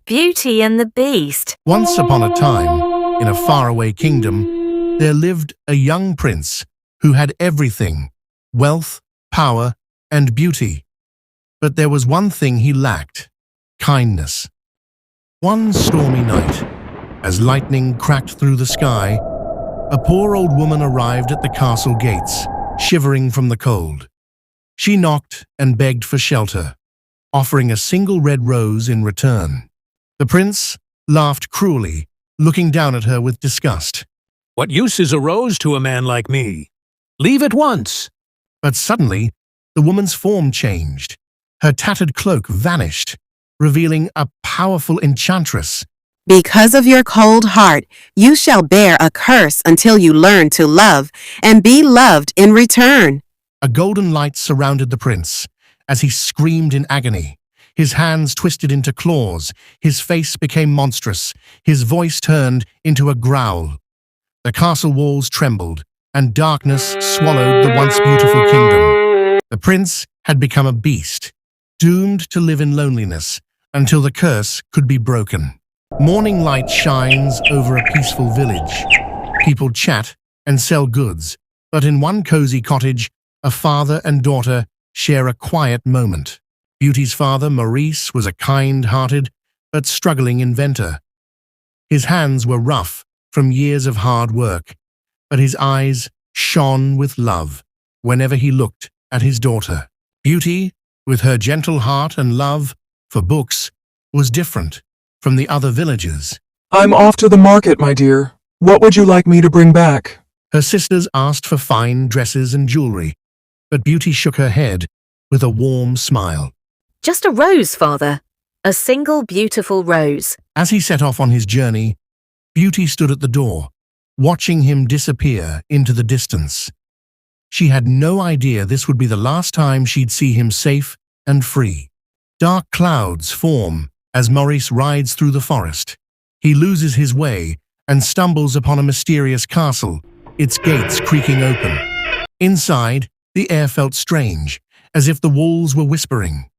Beauty and the Beast. Once upon a time, in a faraway kingdom, there lived a young prince who had everything: wealth, power, and beauty. But there was one thing he lacked: kindness. One stormy night, as lightning cracked through the sky, a poor old woman arrived at the castle gates, shivering from the cold. She knocked and begged for shelter, offering a single red rose in return. The prince laughed cruelly, looking down at her with disgust. "What use is a rose to a man like me? Leave at once." But suddenly, the woman's form changed. Her tattered cloak vanished, revealing a powerful enchantress. Because of your cold heart, you shall bear a curse until you learn to love and be loved in return. A golden light surrounded the prince as he screamed in agony. His hands twisted into claws, his face became monstrous, his voice turned into a growl. The castle walls trembled, and darkness swallowed the once beautiful kingdom. The prince had become a beast, doomed to live in loneliness until the curse could be broken. Morning light shines over a peaceful village. People chat and sell goods, but in one cozy cottage, a father and daughter share a quiet moment. Beauty's father, Maurice, was a kind-hearted but struggling inventor. His hands were rough from years of hard work, but his eyes shone with love whenever he looked at his daughter. Beauty, with her gentle heart and love for books, was different from the other villagers. "I'm off to the market, my dear. What would you like me to bring back?" Her sisters asked for fine dresses and jewelry, but Beauty shook her head with a warm smile. Just a rose, father. A single beautiful rose. As he set off on his journey, Beauty stood at the door, watching him disappear into the distance. She had no idea this would be the last time she'd see him safe and free. Dark clouds form as Maurice rides through the forest. He loses his way and stumbles upon a mysterious castle, its gates creaking open. Inside, the air felt strange, as if the walls were whispering.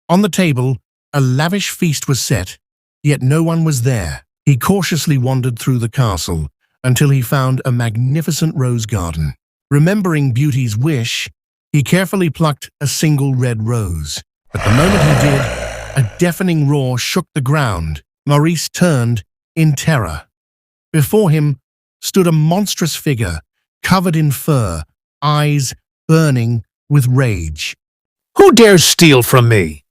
On the table, a lavish feast was set, yet no one was there. He cautiously wandered through the castle until he found a magnificent rose garden. Remembering Beauty's wish, he carefully plucked a single red rose. But the moment he did, a deafening roar shook the ground. Maurice turned in terror. Before him stood a monstrous figure, covered in fur, eyes burning with rage. "Who dares steal from me?"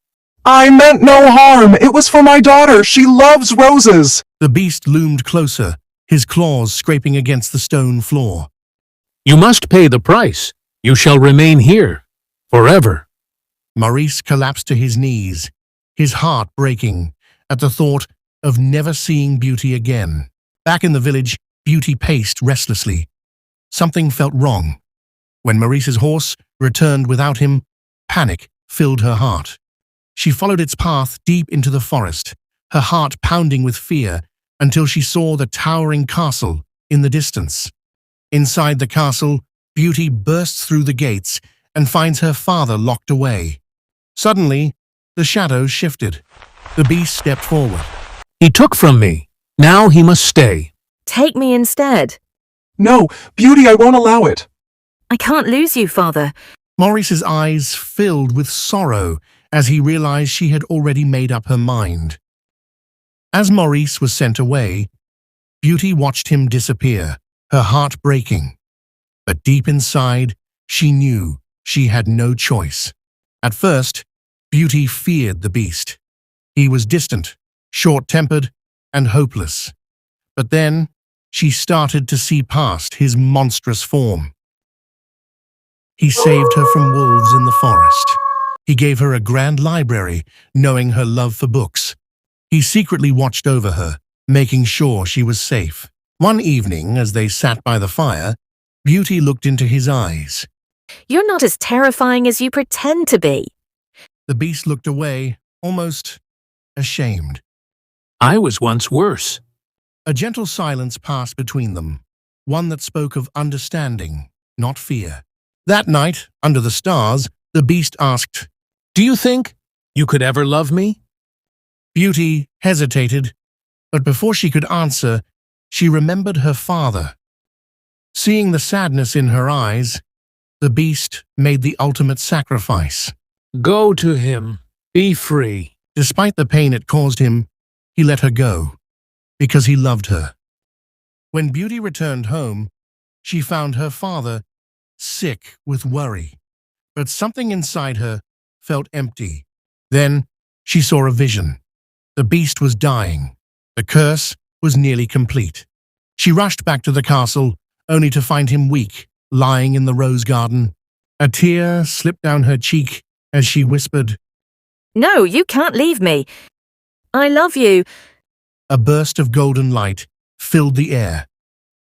"I meant no harm. It was for my daughter. She loves roses." The beast loomed closer, his claws scraping against the stone floor. "You must pay the price. You shall remain here forever." Maurice collapsed to his knees, his heart breaking at the thought of never seeing Beauty again. Back in the village, Beauty paced restlessly. Something felt wrong. When Maurice's horse returned without him, panic filled her heart. She followed its path deep into the forest, her heart pounding with fear until she saw the towering castle in the distance. Inside the castle, Beauty bursts through the gates and finds her father locked away. Suddenly, the shadows shifted. The beast stepped forward. "He took from me. Now he must stay." Take me instead. "No, Beauty, I won't allow it." I can't lose you, father. Maurice's eyes filled with sorrow as he realized she had already made up her mind. As Maurice was sent away, Beauty watched him disappear, her heart breaking. But deep inside, she knew she had no choice. At first, Beauty feared the beast. He was distant, short-tempered, and hopeless. But then, she started to see past his monstrous form. He saved her from wolves in the forest. He gave her a grand library, knowing her love for books. He secretly watched over her, making sure she was safe. One evening, as they sat by the fire, Beauty looked into his eyes. You're not as terrifying as you pretend to be. The beast looked away, almost ashamed. "I was once worse." A gentle silence passed between them, one that spoke of understanding, not fear. That night, under the stars, the beast asked, "Do you think you could ever love me?" Beauty hesitated, but before she could answer, she remembered her father. Seeing the sadness in her eyes, the beast made the ultimate sacrifice. Go to him. Be free. Despite the pain it caused him, he let her go, because he loved her. When Beauty returned home, she found her father sick with worry, but something inside her felt empty. Then she saw a vision. The beast was dying. The curse was nearly complete. She rushed back to the castle, only to find him weak, lying in the rose garden. A tear slipped down her cheek as she whispered, No, you can't leave me. I love you. A burst of golden light filled the air.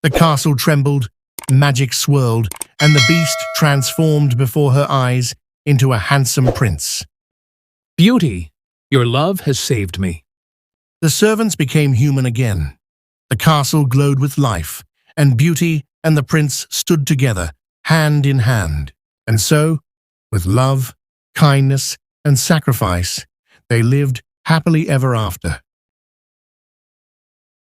The castle trembled, magic swirled, and the beast transformed before her eyes into a handsome prince. Beauty, your love has saved me. The servants became human again. The castle glowed with life, and Beauty and the prince stood together, hand in hand. And so, with love, kindness, and sacrifice, they lived happily ever after.